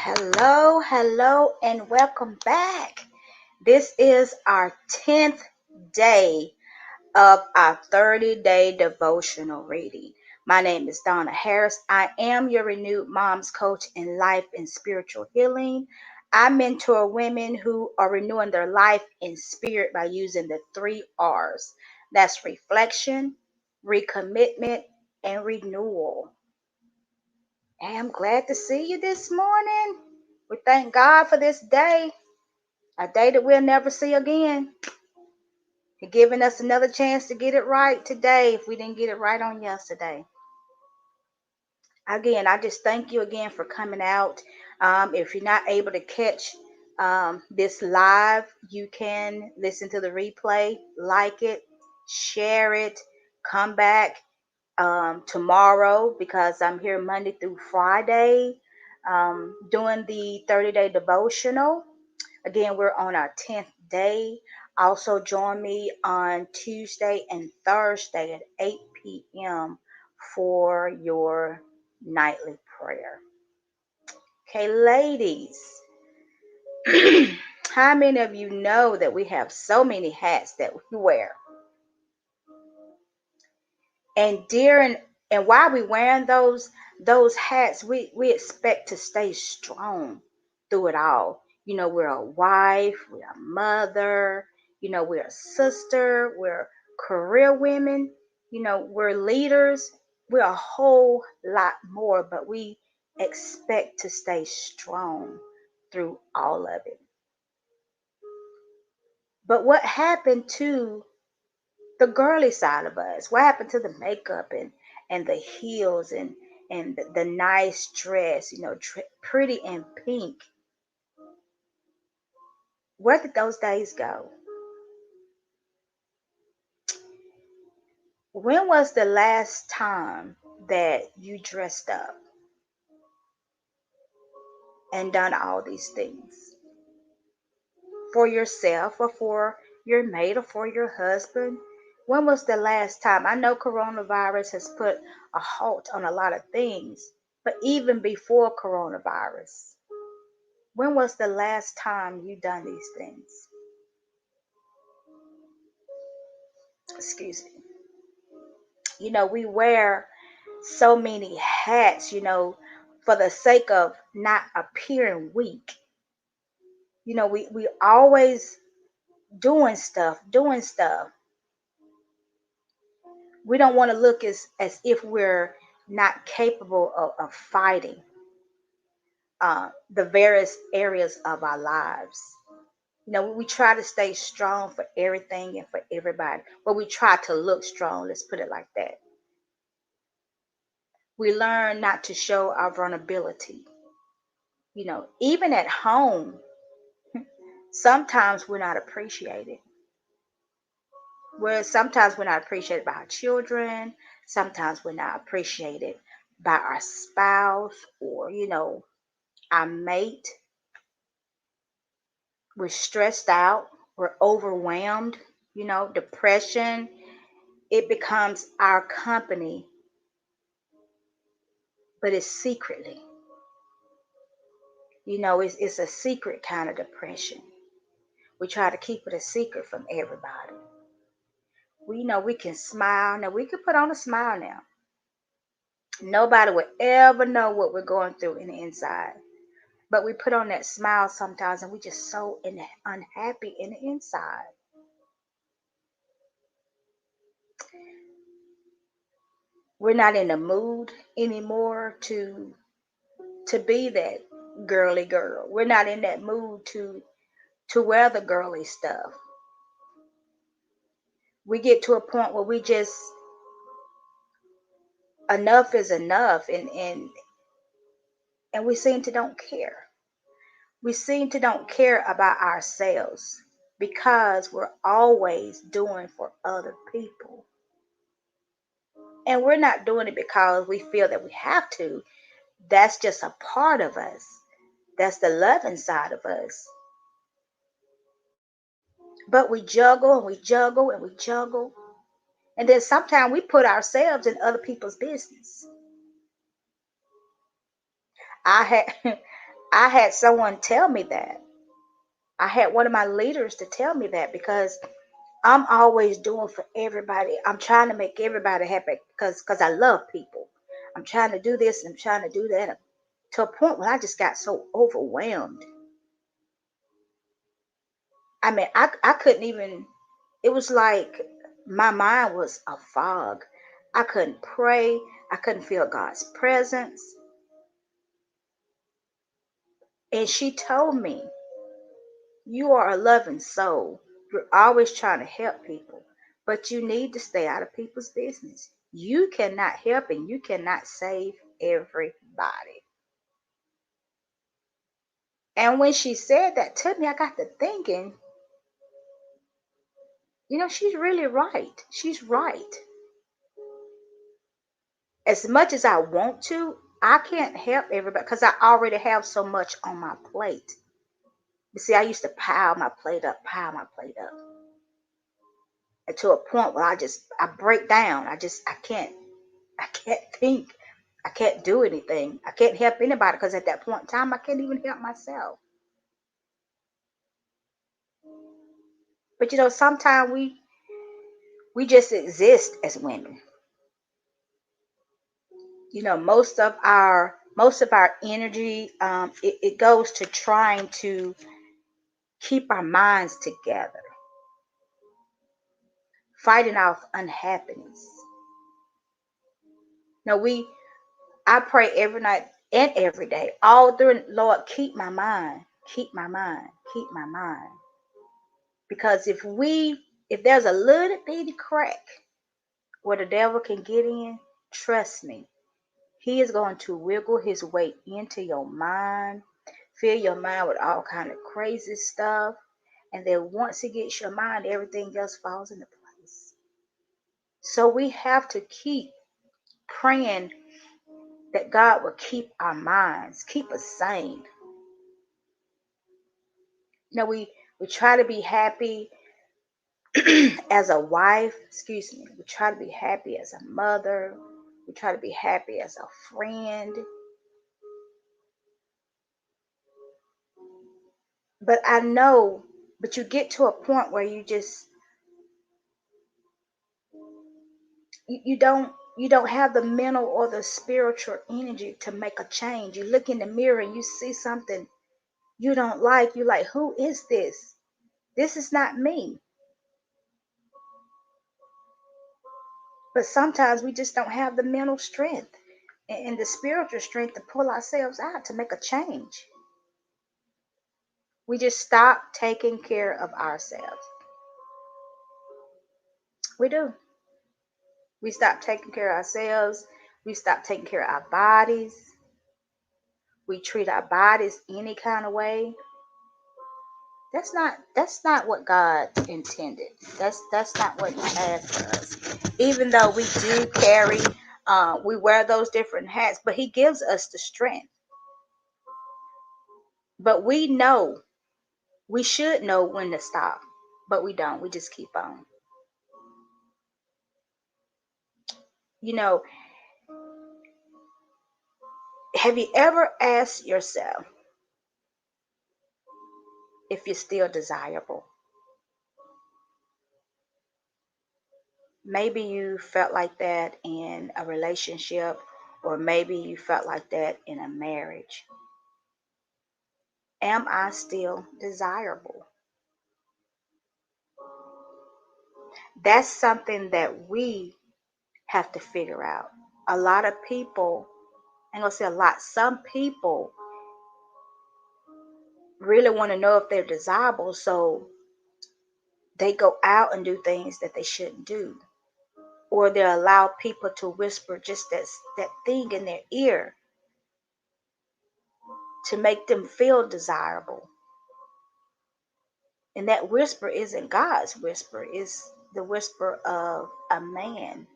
Hello, and welcome back. This is our 10th day of our 30-day devotional reading. My name is Donna Harris. I am your renewed mom's coach in life and spiritual healing. I mentor women who are renewing their life and spirit by using the 3 R's. That's reflection, recommitment, and renewal. I'm glad to see you this morning. We thank God for this day, a day that we'll never see again. He's giving us another chance to get it right today if we didn't get it right on yesterday. Again, I just thank you again for coming out. If you're not able to catch this live, you can listen to the replay, like it, share it, come back tomorrow because I'm here Monday through Friday doing the 30-day devotional. Again, we're on our 10th day. Also join me on Tuesday and Thursday at 8 p.m. for your nightly prayer. Okay, ladies, how many of you know that we have so many hats that we wear? And while we wearing those hats, we expect to stay strong through it all. We're a wife, we're a mother, we're a sister, we're career women, we're leaders, we're a whole lot more, but we expect to stay strong through all of it. But what happened to the girly side of us? What happened to the makeup and the heels and the nice dress, pretty and pink? Where did those days go? When was the last time that you dressed up and done all these things for yourself or for your mate or for your husband? When was the last time? I know coronavirus has put a halt on a lot of things, but even before coronavirus, when was the last time you done these things? Excuse me. We wear so many hats, for the sake of not appearing weak. We always doing stuff. We don't want to look as if we're not capable of fighting the various areas of our lives. We try to stay strong for everything and for everybody. But we try to look strong, let's put it like that. We learn not to show our vulnerability. Even at home, sometimes we're not appreciated. Sometimes we're not appreciated by our children. Sometimes we're not appreciated by our spouse or, our mate. We're stressed out. We're overwhelmed. Depression. It becomes our company, but it's secretly. It's a secret kind of depression. We try to keep it a secret from everybody. We know we can smile. Now, we can put on a smile now. Nobody will ever know what we're going through in the inside. But we put on that smile sometimes and we just so unhappy in the inside. We're not in the mood anymore to be that girly girl. We're not in that mood to wear the girly stuff. We get to a point where we just enough is enough and we seem to don't care. We seem to don't care about ourselves because we're always doing for other people. And we're not doing it because we feel that we have to. That's just a part of us. That's the loving side of us. But we juggle and we juggle and we juggle. And then sometimes we put ourselves in other people's business. I I had someone tell me that. I had one of my leaders to tell me that because I'm always doing for everybody. I'm trying to make everybody happy because I love people. I'm trying to do this and I'm trying to do that to a point where I just got so overwhelmed. I mean, I couldn't even, it was like my mind was a fog. I couldn't pray. I couldn't feel God's presence. And she told me, you are a loving soul. You're always trying to help people, but you need to stay out of people's business. You cannot help and you cannot save everybody. And when she said that to me, I got to thinking, she's really right. She's right. As much as I want to, I can't help everybody because I already have so much on my plate. You see, I used to pile my plate up. And to a point where I break down. I can't think. I can't do anything. I can't help anybody because at that point in time, I can't even help myself. But sometimes we just exist as women. Most of our energy, it goes to trying to keep our minds together, fighting off unhappiness. Now I pray every night and every day, all through, Lord, keep my mind, keep my mind, keep my mind. Because if there's a little bitty crack where the devil can get in, trust me, he is going to wiggle his way into your mind, fill your mind with all kind of crazy stuff, and then once he gets your mind, everything else falls into place. So we have to keep praying that God will keep our minds, keep us sane. We try to be happy as a wife, we try to be happy as a mother, we try to be happy as a friend. But but you get to a point where you don't have the mental or the spiritual energy to make a change. You look in the mirror and you see something you don't like. You're like, who is this? This is not me. But sometimes we just don't have the mental strength and the spiritual strength to pull ourselves out to make a change. We just stop taking care of ourselves. We do. We stop taking care of ourselves. We stop taking care of our bodies. We treat our bodies any kind of way. That's not what God intended. That's not what He has for us. Even though we do carry, we wear those different hats, but He gives us the strength. But we should know when to stop, but we don't. We just keep on. You know, have you ever asked yourself if you're still desirable? Maybe you felt like that in a relationship, or maybe you felt like that in a marriage. Am I still desirable? That's something that we have to figure out. A lot of people, I'm going to say a lot, some people really want to know if they're desirable, so they go out and do things that they shouldn't do. Or they allow people to whisper just that thing in their ear to make them feel desirable. And that whisper isn't God's whisper, it's the whisper of a man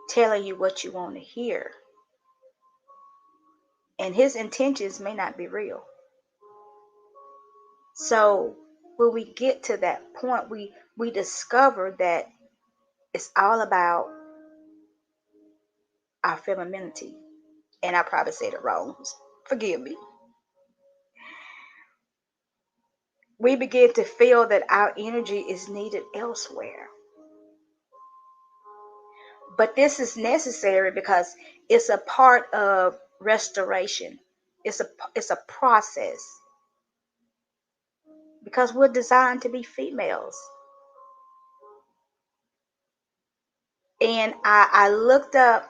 telling you what you want to hear. And his intentions may not be real. So when we get to that point, we discover that it's all about our femininity. and I probably said it wrong. Forgive me. We begin to feel that our energy is needed elsewhere. But this is necessary because it's a part of restoration. It's a process because we're designed to be females. And I looked up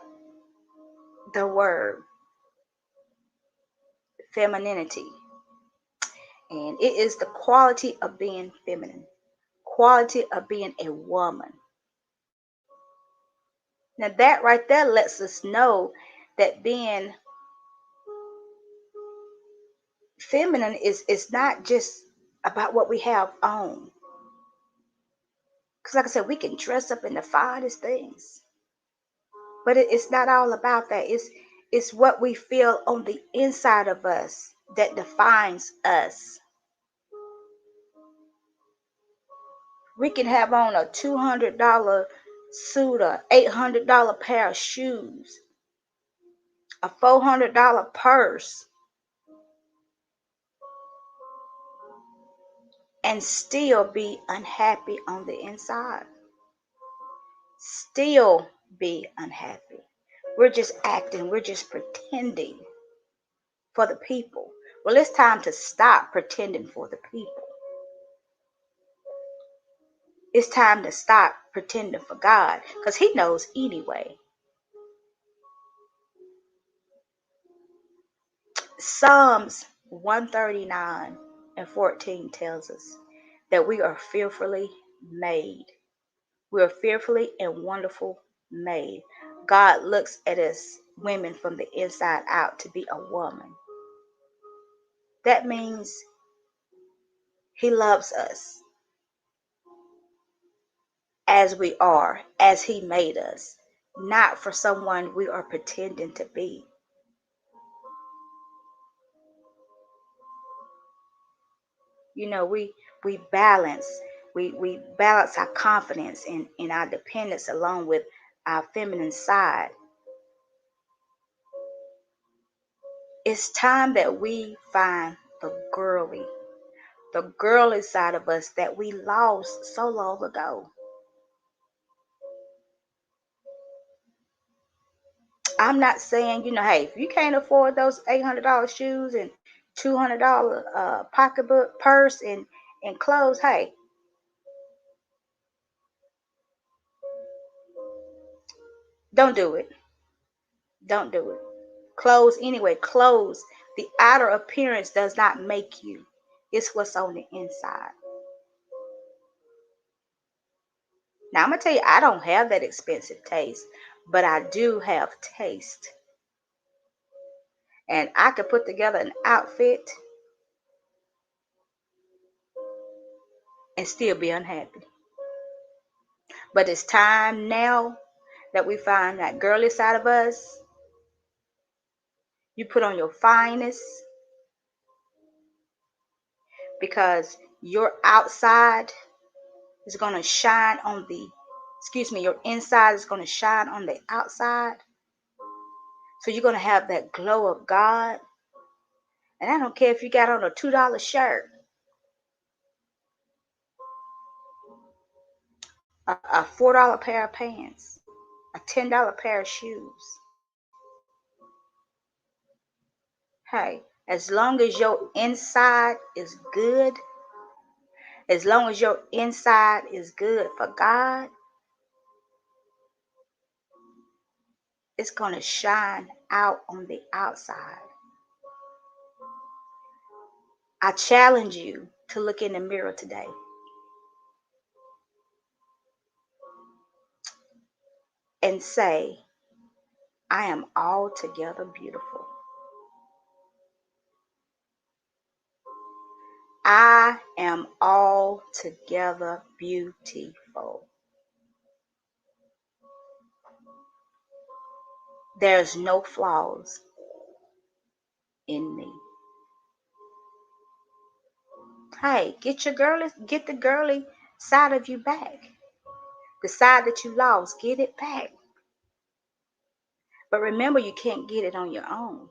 the word femininity, and it is the quality of being feminine, quality of being a woman. Now that right there lets us know that being feminine is not just about what we have on. Because like I said, we can dress up in the finest things. But it's not all about that. It's what we feel on the inside of us that defines us. We can have on a $200 suit, a $800 pair of shoes, a $400 purse, and still be unhappy on the inside. Still be unhappy. We're just acting, we're just pretending for the people. Well, it's time to stop pretending for the people. It's time to stop pretending for God because He knows anyway. Psalms 139 and 14 tells us that we are fearfully made. We are fearfully and wonderful made. God looks at us women from the inside out to be a woman. That means He loves us as we are, as He made us, not for someone we are pretending to be. You know, we balance we balance our confidence and our dependence along with our feminine side. It's time that we find the girly side of us that we lost so long ago. I'm not saying, hey, if you can't afford those $800 shoes and $200 pocketbook, purse, and clothes, hey, don't do it. Don't do it. Clothes anyway. Clothes. The outer appearance does not make you. It's what's on the inside. Now I'm gonna tell you, I don't have that expensive taste, but I do have taste. And I could put together an outfit and still be unhappy. But it's time now that we find that girly side of us. You put on your finest because your outside is going to shine on the, your inside is going to shine on the outside. So you're going to have that glow of God. And I don't care if you got on a $2 shirt, a $4 pair of pants, a $10 pair of shoes. Hey, as long as your inside is good, as long as your inside is good for God, it's going to shine out on the outside. I challenge you to look in the mirror today and say, I am altogether beautiful. I am altogether beautiful. There's no flaws in me. Hey, get the girly side of you back. The side that you lost, get it back. But remember, you can't get it on your own.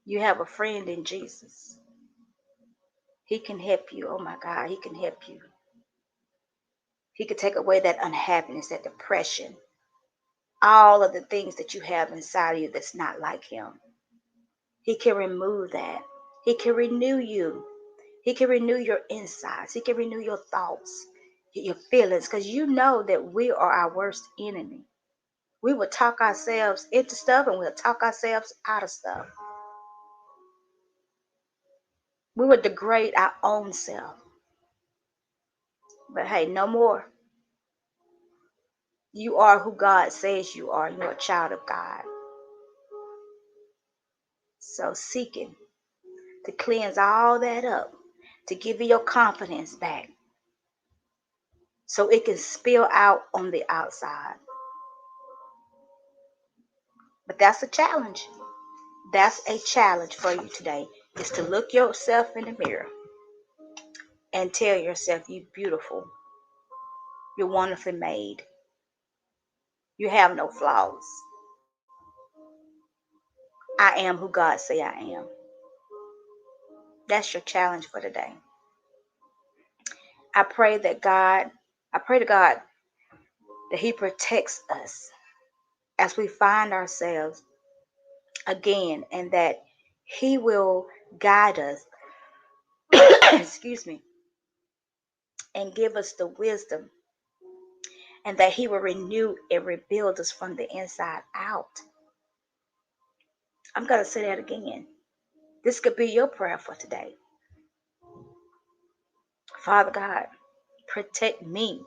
You have a friend in Jesus. He can help you. Oh my God, he can help you. He can take away that unhappiness, that depression, all of the things that you have inside of you that's not like him. He can remove that. He can renew you. He can renew your insides. He can renew your thoughts, your feelings, because you know that we are our worst enemy. We will talk ourselves into stuff and we'll talk ourselves out of stuff. We would degrade our own self. But hey, no more. You are who God says you are. You're a child of God. So seeking to cleanse all that up, to give you your confidence back so it can spill out on the outside. But that's a challenge. That's a challenge for you today, is to look yourself in the mirror and tell yourself you're beautiful. You're wonderfully made. You have no flaws. I am who God say I am. That's your challenge for today. I pray to God that he protects us as we find ourselves again, and that he will guide us, excuse me, and give us the wisdom, and that he will renew and rebuild us from the inside out. I'm going to say that again. This could be your prayer for today. Father God, protect me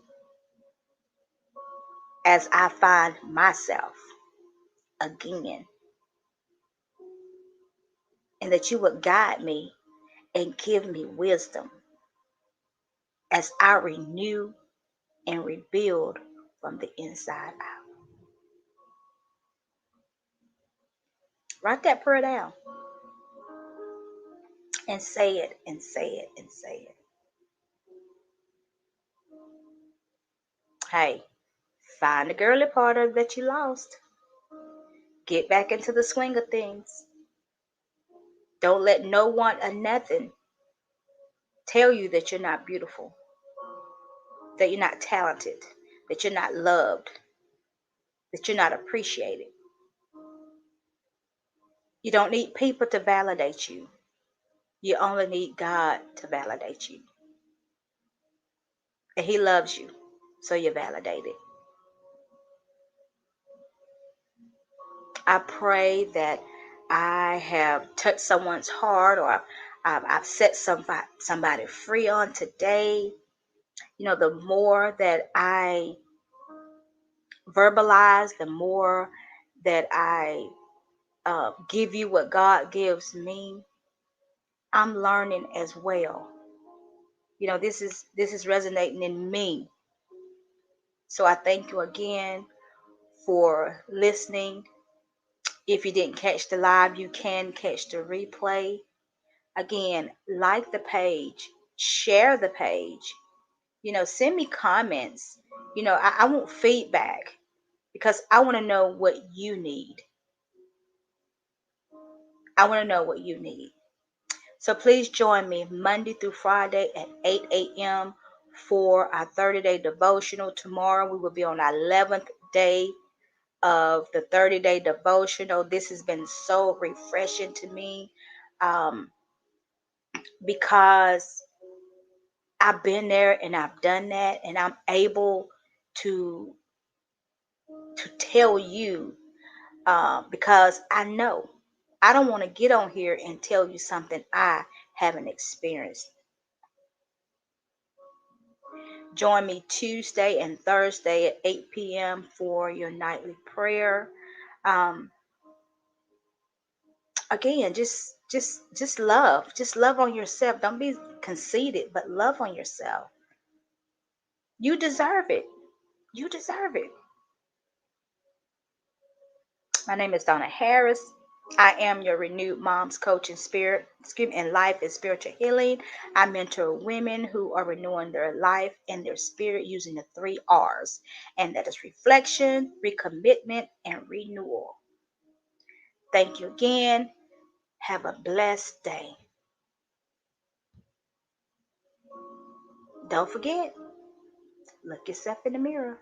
as I find myself again, and that you would guide me and give me wisdom as I renew and rebuild from the inside out. Write that prayer down and say it and say it and say it. Hey, find the girly part of that you lost. Get back into the swing of things. Don't let no one or nothing tell you that you're not beautiful, that you're not talented, that you're not loved, that you're not appreciated. You don't need people to validate you. You only need God to validate you. And he loves you, so you're validated. I pray that I have touched someone's heart, or I've set somebody free on today. You know, the more that I verbalize, the more that I give you what God gives me, I'm learning as well. You know, this is resonating in me. So I thank you again for listening. If you didn't catch the live, you can catch the replay. Again, like the page, share the page, send me comments. I want feedback, because I want to know what you need. I want to know what you need. So please join me Monday through Friday at 8 a.m. for our 30-day devotional. Tomorrow we will be on our 11th day of the 30-day devotional. This has been so refreshing to me, because I've been there and I've done that, and I'm able to tell you, because I know I don't want to get on here and tell you something I haven't experienced. Join me Tuesday and Thursday at 8 p.m. for your nightly prayer. Um, Again, just love on yourself. Don't be conceited, but love on yourself. You deserve it. You deserve it. My name is Donna Harris. I am your renewed mom's coach in spirit, in life and spiritual healing. I mentor women who are renewing their life and their spirit using the 3 R's, and that is reflection, recommitment, and renewal. Thank you again. Have a blessed day. Don't forget, look yourself in the mirror.